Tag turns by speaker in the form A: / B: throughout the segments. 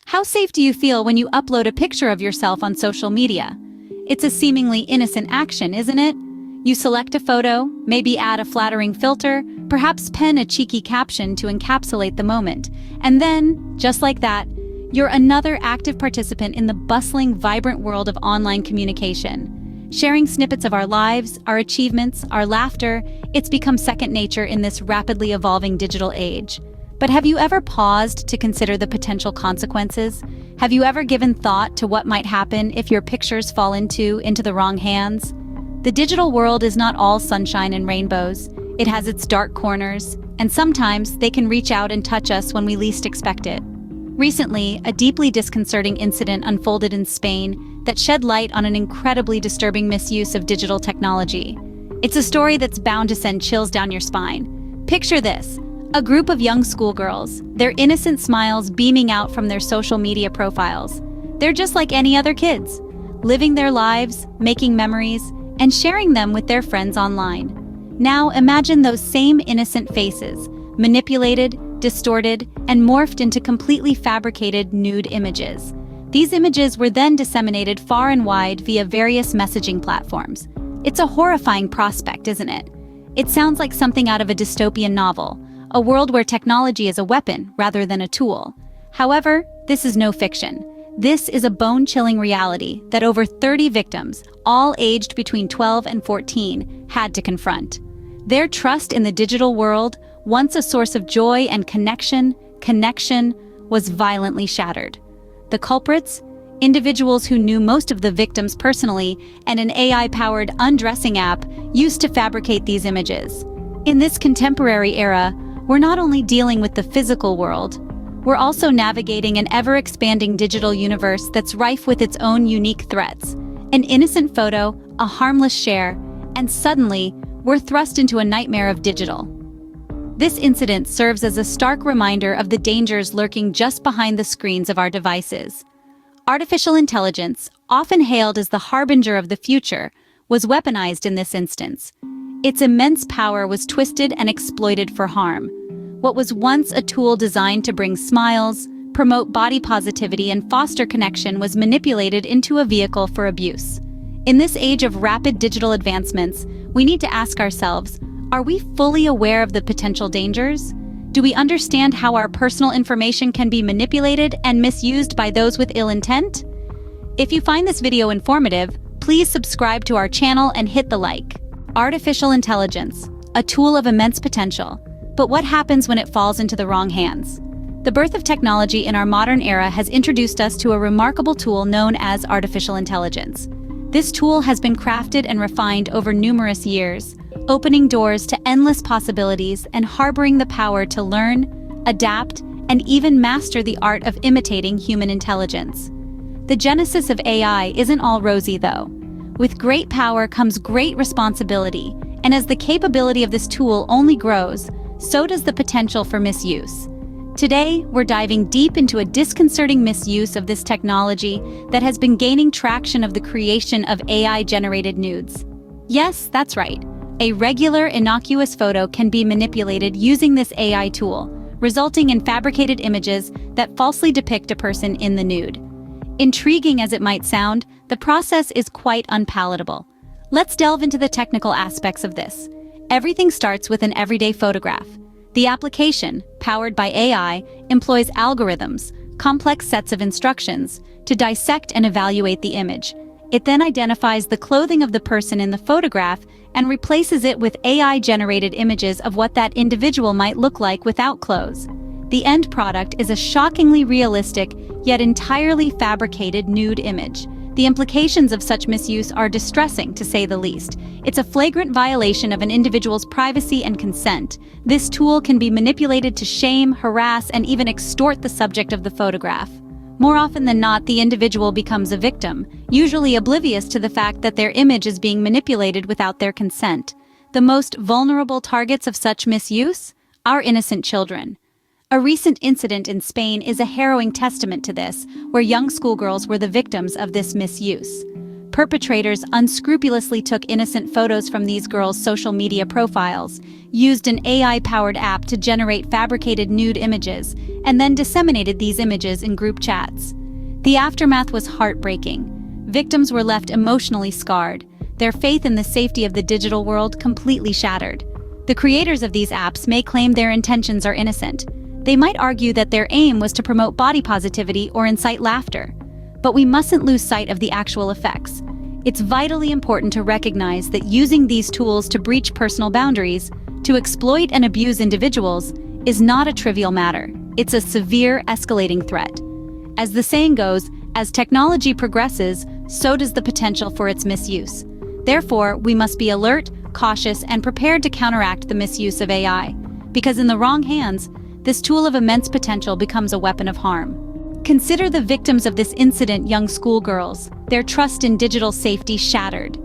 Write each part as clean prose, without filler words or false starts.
A: How safe do you feel when you upload a picture of yourself on social media? It's a seemingly innocent action, isn't it? You select a photo, maybe add a flattering filter, perhaps pen a cheeky caption to encapsulate the moment. And then, just like that, you're another active participant in the bustling, vibrant world of online communication. Sharing snippets of our lives, our achievements, our laughter, it's become second nature in this rapidly evolving digital age. But have you ever paused to consider the potential consequences? Have you ever given thought to what might happen if your pictures fall into the wrong hands? The digital world is not all sunshine and rainbows. It has its dark corners, and sometimes they can reach out and touch us when we least expect it. Recently, a deeply disconcerting incident unfolded in Spain that shed light on an incredibly disturbing misuse of digital technology. It's a story that's bound to send chills down your spine. Picture this. A group of young schoolgirls, their innocent smiles beaming out from their social media profiles. They're just like any other kids, living their lives, making memories, and sharing them with their friends online. Now imagine those same innocent faces, manipulated, distorted, and morphed into completely fabricated nude images. These images were then disseminated far and wide via various messaging platforms. It's a horrifying prospect, isn't it? It sounds like something out of a dystopian novel, a world where technology is a weapon rather than a tool. However, this is no fiction. This is a bone-chilling reality that over 30 victims, all aged between 12 and 14, had to confront. Their trust in the digital world, once a source of joy and connection, was violently shattered. The culprits? Individuals who knew most of the victims personally and an AI-powered undressing app used to fabricate these images. In this contemporary era, we're not only dealing with the physical world, we're also navigating an ever-expanding digital universe that's rife with its own unique threats. An innocent photo, a harmless share, and suddenly, we're thrust into a nightmare of digital. This incident serves as a stark reminder of the dangers lurking just behind the screens of our devices. Artificial intelligence, often hailed as the harbinger of the future, was weaponized in this instance. Its immense power was twisted and exploited for harm. What was once a tool designed to bring smiles, promote body positivity, and foster connection was manipulated into a vehicle for abuse. In this age of rapid digital advancements, we need to ask ourselves, are we fully aware of the potential dangers? Do we understand how our personal information can be manipulated and misused by those with ill intent? If you find this video informative, please subscribe to our channel and hit the like. Artificial intelligence, a tool of immense potential. But what happens when it falls into the wrong hands? The birth of technology in our modern era has introduced us to a remarkable tool known as artificial intelligence. This tool has been crafted and refined over numerous years, opening doors to endless possibilities and harboring the power to learn, adapt, and even master the art of imitating human intelligence. The genesis of AI isn't all rosy, though. With great power comes great responsibility, and as the capability of this tool only grows, so does the potential for misuse. Today, we're diving deep into a disconcerting misuse of this technology that has been gaining traction of the creation of AI-generated nudes. Yes, that's right. A regular, innocuous photo can be manipulated using this AI tool, resulting in fabricated images that falsely depict a person in the nude. Intriguing as it might sound, the process is quite unpalatable. Let's delve into the technical aspects of this. Everything starts with an everyday photograph. The application, powered by AI, employs algorithms, complex sets of instructions, to dissect and evaluate the image. It then identifies the clothing of the person in the photograph and replaces it with AI-generated images of what that individual might look like without clothes. The end product is a shockingly realistic, yet entirely fabricated nude image. The implications of such misuse are distressing, to say the least. It's a flagrant violation of an individual's privacy and consent. This tool can be manipulated to shame, harass, and even extort the subject of the photograph. More often than not, the individual becomes a victim, usually oblivious to the fact that their image is being manipulated without their consent. The most vulnerable targets of such misuse? Are innocent children. A recent incident in Spain is a harrowing testament to this, where young schoolgirls were the victims of this misuse. perpetrators unscrupulously took innocent photos from these girls' social media profiles, used an AI-powered app to generate fabricated nude images, and then disseminated these images in group chats. The aftermath was heartbreaking. Victims were left emotionally scarred, their faith in the safety of the digital world completely shattered. The creators of these apps may claim their intentions are innocent. They might argue that their aim was to promote body positivity or incite laughter. But we mustn't lose sight of the actual effects. It's vitally important to recognize that using these tools to breach personal boundaries, to exploit and abuse individuals, is not a trivial matter. It's a severe, escalating threat. As the saying goes, as technology progresses, so does the potential for its misuse. Therefore, we must be alert, cautious, and prepared to counteract the misuse of AI. Because in the wrong hands, this tool of immense potential becomes a weapon of harm. Consider the victims of this incident, young schoolgirls, their trust in digital safety shattered.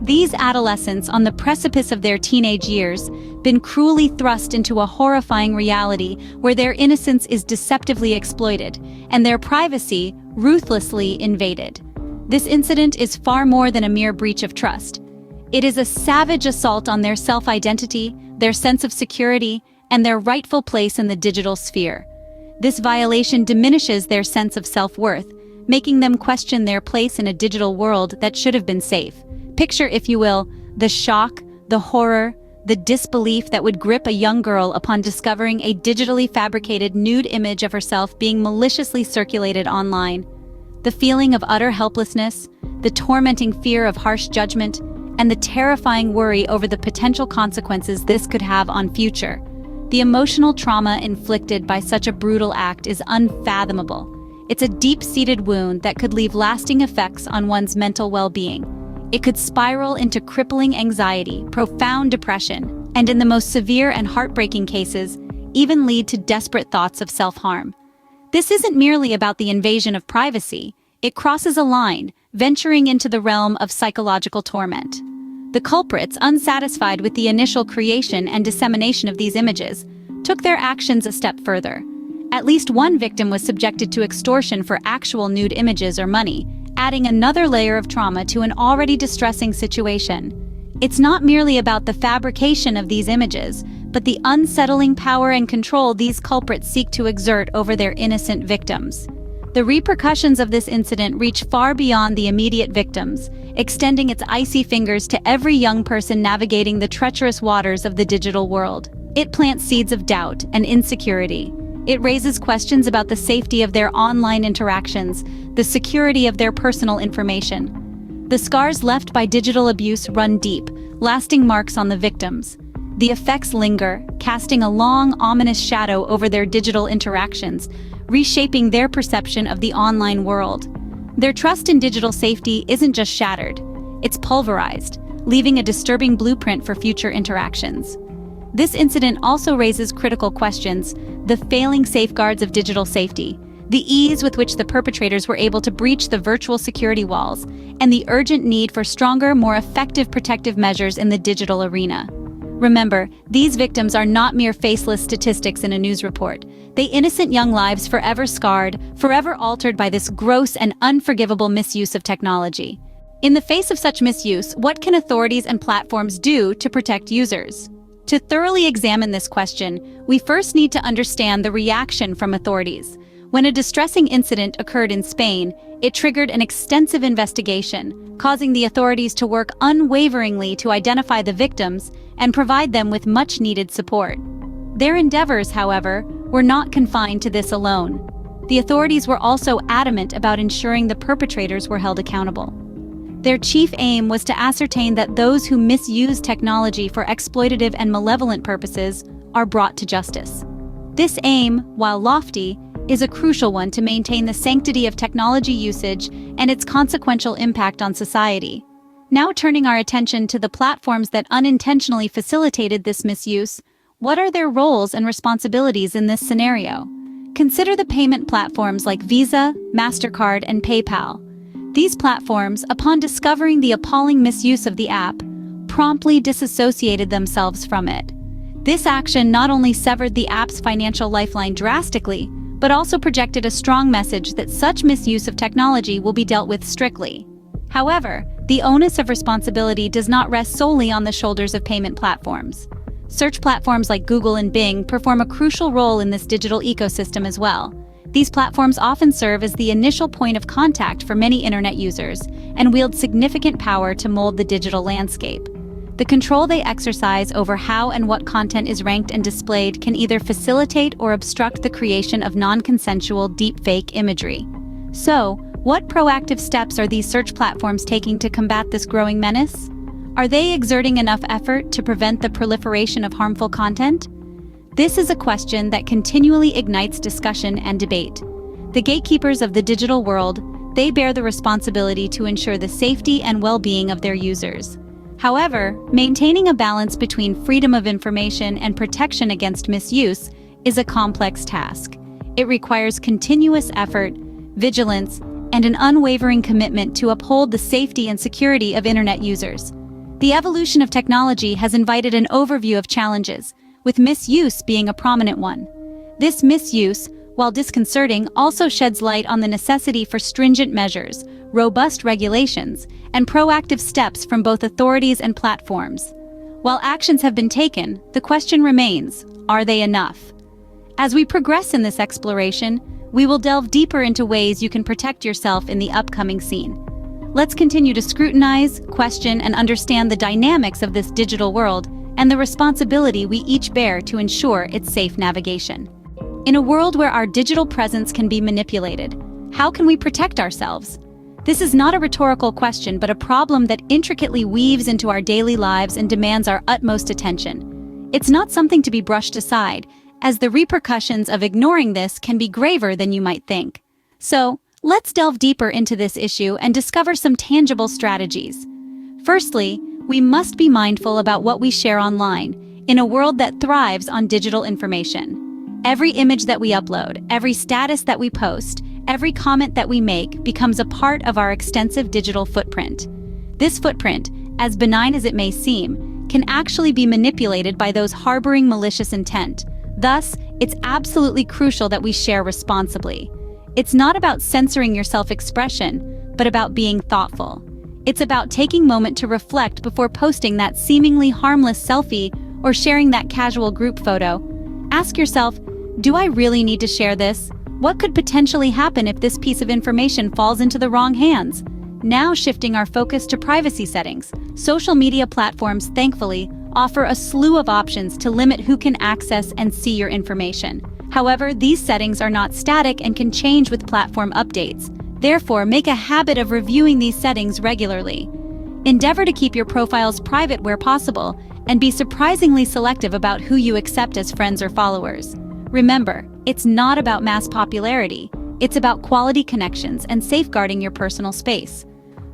A: These adolescents, on the precipice of their teenage years, been cruelly thrust into a horrifying reality where their innocence is deceptively exploited and their privacy ruthlessly invaded. This incident is far more than a mere breach of trust. It is a savage assault on their self-identity, their sense of security, and their rightful place in the digital sphere. This violation diminishes their sense of self-worth, making them question their place in a digital world that should have been safe. Picture, if you will, the shock, the horror, the disbelief that would grip a young girl upon discovering a digitally fabricated nude image of herself being maliciously circulated online. The feeling of utter helplessness, the tormenting fear of harsh judgment, and the terrifying worry over the potential consequences this could have on future. The emotional trauma inflicted by such a brutal act is unfathomable. It's a deep-seated wound that could leave lasting effects on one's mental well-being. It could spiral into crippling anxiety, profound depression, and in the most severe and heartbreaking cases, even lead to desperate thoughts of self-harm. This isn't merely about the invasion of privacy. It crosses a line, venturing into the realm of psychological torment. The culprits, unsatisfied with the initial creation and dissemination of these images, took their actions a step further. At least one victim was subjected to extortion for actual nude images or money, adding another layer of trauma to an already distressing situation. It's not merely about the fabrication of these images, but the unsettling power and control these culprits seek to exert over their innocent victims. The repercussions of this incident reach far beyond the immediate victims, extending its icy fingers to every young person navigating the treacherous waters of the digital world. It plants seeds of doubt and insecurity. It raises questions about the safety of their online interactions, the security of their personal information. The scars left by digital abuse run deep, lasting marks on the victims. The effects linger, casting a long, ominous shadow over their digital interactions, reshaping their perception of the online world. Their trust in digital safety isn't just shattered, it's pulverized, leaving a disturbing blueprint for future interactions. This incident also raises critical questions: the failing safeguards of digital safety, the ease with which the perpetrators were able to breach the virtual security walls, and the urgent need for stronger, more effective protective measures in the digital arena. Remember, these victims are not mere faceless statistics in a news report. They innocent young lives forever scarred, forever altered by this gross and unforgivable misuse of technology. In the face of such misuse, what can authorities and platforms do to protect users? To thoroughly examine this question, we first need to understand the reaction from authorities. When a distressing incident occurred in Spain, it triggered an extensive investigation, causing the authorities to work unwaveringly to identify the victims and provide them with much-needed support. Their endeavors, however, were not confined to this alone. The authorities were also adamant about ensuring the perpetrators were held accountable. Their chief aim was to ascertain that those who misuse technology for exploitative and malevolent purposes are brought to justice. This aim, while lofty, is a crucial one to maintain the sanctity of technology usage and its consequential impact on society. Now turning our attention to the platforms that unintentionally facilitated this misuse, what are their roles and responsibilities in this scenario? Consider the payment platforms like Visa, MasterCard, and PayPal. These platforms, upon discovering the appalling misuse of the app, promptly disassociated themselves from it. This action not only severed the app's financial lifeline drastically, but also projected a strong message that such misuse of technology will be dealt with strictly. However, the onus of responsibility does not rest solely on the shoulders of payment platforms. Search platforms like Google and Bing perform a crucial role in this digital ecosystem as well. These platforms often serve as the initial point of contact for many internet users and wield significant power to mold the digital landscape. The control they exercise over how and what content is ranked and displayed can either facilitate or obstruct the creation of non-consensual deepfake imagery. So, what proactive steps are these search platforms taking to combat this growing menace? Are they exerting enough effort to prevent the proliferation of harmful content? This is a question that continually ignites discussion and debate. The gatekeepers of the digital world, they bear the responsibility to ensure the safety and well-being of their users. However, maintaining a balance between freedom of information and protection against misuse is a complex task. It requires continuous effort, vigilance, and an unwavering commitment to uphold the safety and security of internet users. The evolution of technology has invited an overview of challenges, with misuse being a prominent one. This misuse, while disconcerting, also sheds light on the necessity for stringent measures, robust regulations, and proactive steps from both authorities and platforms. While actions have been taken, the question remains, are they enough? As we progress in this exploration, we will delve deeper into ways you can protect yourself in the upcoming scene. Let's continue to scrutinize, question, and understand the dynamics of this digital world and the responsibility we each bear to ensure its safe navigation. In a world where our digital presence can be manipulated, how can we protect ourselves? This is not a rhetorical question, but a problem that intricately weaves into our daily lives and demands our utmost attention. It's not something to be brushed aside, as the repercussions of ignoring this can be graver than you might think. So, let's delve deeper into this issue and discover some tangible strategies. Firstly, we must be mindful about what we share online, in a world that thrives on digital information. Every image that we upload, every status that we post, every comment that we make becomes a part of our extensive digital footprint. This footprint, as benign as it may seem, can actually be manipulated by those harboring malicious intent. Thus, it's absolutely crucial that we share responsibly. It's not about censoring your self-expression, but about being thoughtful. It's about taking a moment to reflect before posting that seemingly harmless selfie or sharing that casual group photo. Ask yourself, do I really need to share this? What could potentially happen if this piece of information falls into the wrong hands? Now shifting our focus to privacy settings, social media platforms, thankfully, offer a slew of options to limit who can access and see your information. However, these settings are not static and can change with platform updates. Therefore, make a habit of reviewing these settings regularly. Endeavor to keep your profiles private where possible, and be surprisingly selective about who you accept as friends or followers. Remember, it's not about mass popularity, it's about quality connections and safeguarding your personal space.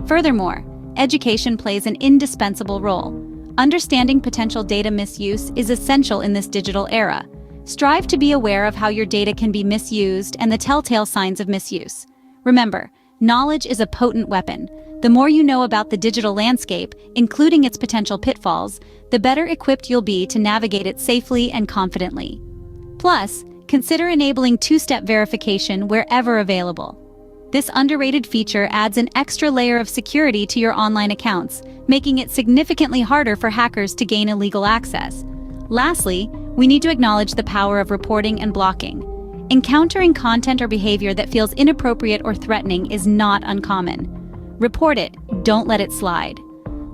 A: Furthermore, education plays an indispensable role. Understanding potential data misuse is essential in this digital era. Strive to be aware of how your data can be misused and the telltale signs of misuse. Remember, knowledge is a potent weapon. The more you know about the digital landscape, including its potential pitfalls, the better equipped you'll be to navigate it safely and confidently. Plus, consider enabling two-step verification wherever available. This underrated feature adds an extra layer of security to your online accounts, making it significantly harder for hackers to gain illegal access. Lastly, we need to acknowledge the power of reporting and blocking. Encountering content or behavior that feels inappropriate or threatening is not uncommon. Report it, don't let it slide.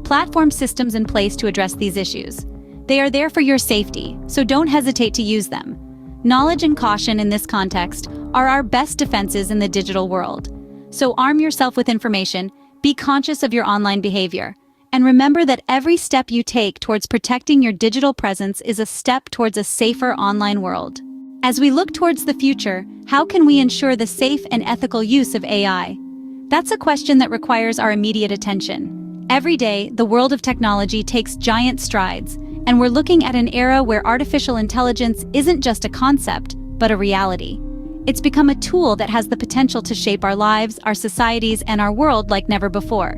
A: Platform systems in place to address these issues. They are there for your safety, so don't hesitate to use them. Knowledge and caution in this context are our best defenses in the digital world. So arm yourself with information, be conscious of your online behavior, and remember that every step you take towards protecting your digital presence is a step towards a safer online world. As we look towards the future, how can we ensure the safe and ethical use of AI? That's a question that requires our immediate attention. Every day, the world of technology takes giant strides, and we're looking at an era where artificial intelligence isn't just a concept, but a reality. It's become a tool that has the potential to shape our lives, our societies, and our world like never before.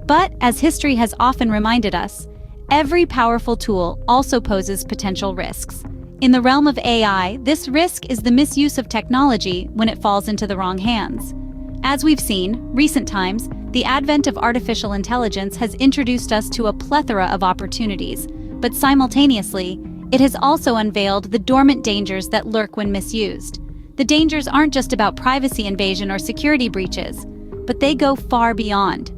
A: But, as history has often reminded us, every powerful tool also poses potential risks. In the realm of AI, this risk is the misuse of technology when it falls into the wrong hands. As we've seen, recent times, The advent of artificial intelligence has introduced us to a plethora of opportunities, but simultaneously, it has also unveiled the dormant dangers that lurk when misused. The dangers aren't just about privacy invasion or security breaches, but they go far beyond.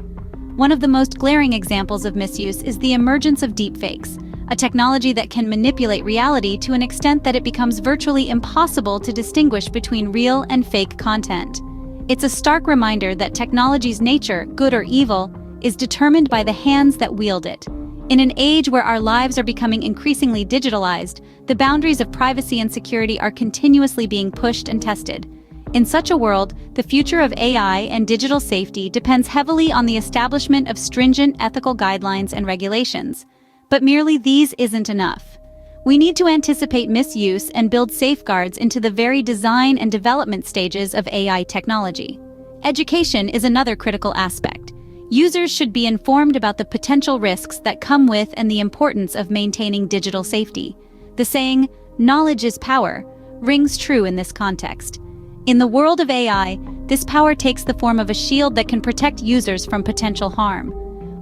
A: One of the most glaring examples of misuse is the emergence of deepfakes, a technology that can manipulate reality to an extent that it becomes virtually impossible to distinguish between real and fake content. It's a stark reminder that technology's nature, good or evil, is determined by the hands that wield it. In an age where our lives are becoming increasingly digitalized, the boundaries of privacy and security are continuously being pushed and tested. In such a world, the future of AI and digital safety depends heavily on the establishment of stringent ethical guidelines and regulations. But merely these isn't enough. We need to anticipate misuse and build safeguards into the very design and development stages of AI technology. Education is another critical aspect. Users should be informed about the potential risks that come with and the importance of maintaining digital safety. The saying, "knowledge is power," rings true in this context. In the world of AI, this power takes the form of a shield that can protect users from potential harm.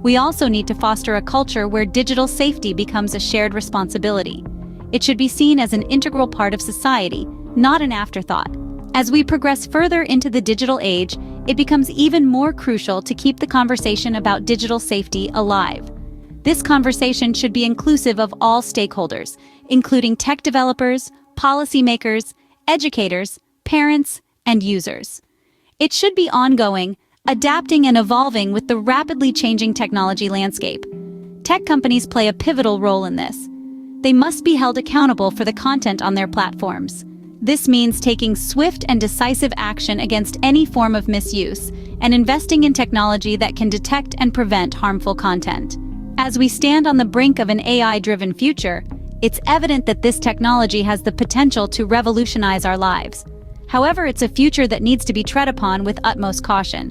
A: We also need to foster a culture where digital safety becomes a shared responsibility. It should be seen as an integral part of society, not an afterthought. As we progress further into the digital age, it becomes even more crucial to keep the conversation about digital safety alive. This conversation should be inclusive of all stakeholders, including tech developers, policymakers, educators, parents, and users. It should be ongoing, adapting and evolving with the rapidly changing technology landscape. Tech companies play a pivotal role in this. They must be held accountable for the content on their platforms. This means taking swift and decisive action against any form of misuse and investing in technology that can detect and prevent harmful content. As we stand on the brink of an AI-driven future, it's evident that this technology has the potential to revolutionize our lives. However, it's a future that needs to be tread upon with utmost caution.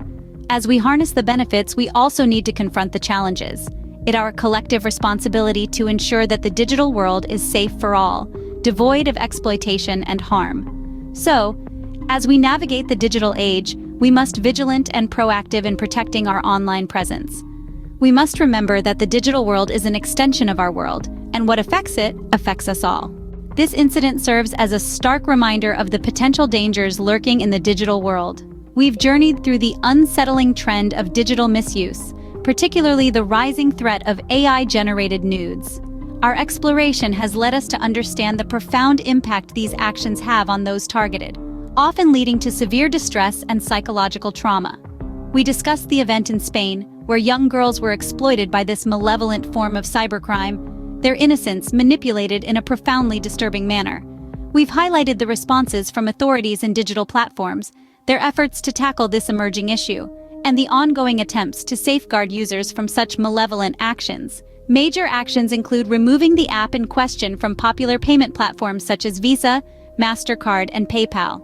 A: As we harness the benefits, we also need to confront the challenges. It's our collective responsibility to ensure that the digital world is safe for all, devoid of exploitation and harm. So, as we navigate the digital age, we must be vigilant and proactive in protecting our online presence. We must remember that the digital world is an extension of our world, and what affects it affects us all. This incident serves as a stark reminder of the potential dangers lurking in the digital world. We've journeyed through the unsettling trend of digital misuse, particularly the rising threat of AI-generated nudes. Our exploration has led us to understand the profound impact these actions have on those targeted, often leading to severe distress and psychological trauma. We discussed the event in Spain, where young girls were exploited by this malevolent form of cybercrime, their innocence manipulated in a profoundly disturbing manner. We've highlighted the responses from authorities and digital platforms, their efforts to tackle this emerging issue, and the ongoing attempts to safeguard users from such malevolent actions. Major actions include removing the app in question from popular payment platforms such as Visa, MasterCard, and PayPal.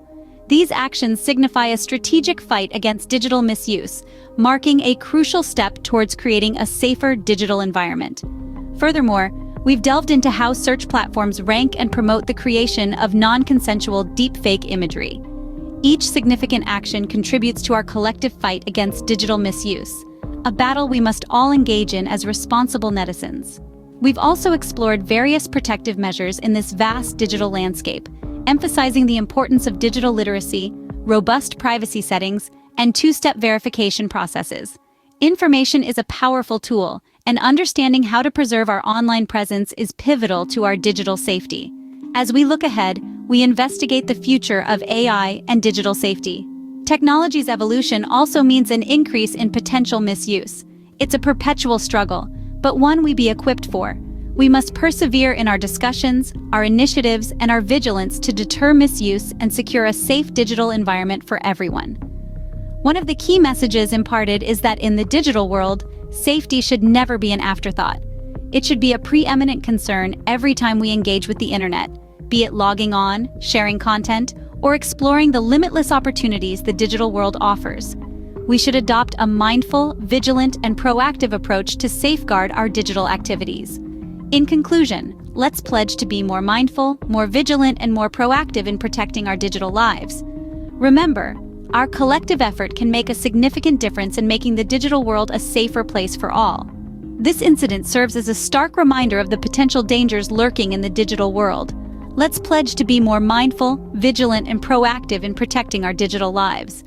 A: These actions signify a strategic fight against digital misuse, marking a crucial step towards creating a safer digital environment. Furthermore, we've delved into how search platforms rank and promote the creation of non-consensual deepfake imagery. Each significant action contributes to our collective fight against digital misuse, a battle we must all engage in as responsible netizens. We've also explored various protective measures in this vast digital landscape, emphasizing the importance of digital literacy, robust privacy settings, and two-step verification processes. Information is a powerful tool, and understanding how to preserve our online presence is pivotal to our digital safety. As we look ahead, we investigate the future of AI and digital safety. Technology's evolution also means an increase in potential misuse. It's a perpetual struggle, but one we be equipped for. We must persevere in our discussions, our initiatives, and our vigilance to deter misuse and secure a safe digital environment for everyone. One of the key messages imparted is that in the digital world, safety should never be an afterthought. It should be a preeminent concern every time we engage with the internet, be it logging on, sharing content, or exploring the limitless opportunities the digital world offers. We should adopt a mindful, vigilant, and proactive approach to safeguard our digital activities. In conclusion, let's pledge to be more mindful, more vigilant, and more proactive in protecting our digital lives. Remember, Our collective effort can make a significant difference in making the digital world a safer place for all. This incident serves as a stark reminder of the potential dangers lurking in the digital world. Let's pledge to be more mindful, vigilant, and proactive in protecting our digital lives.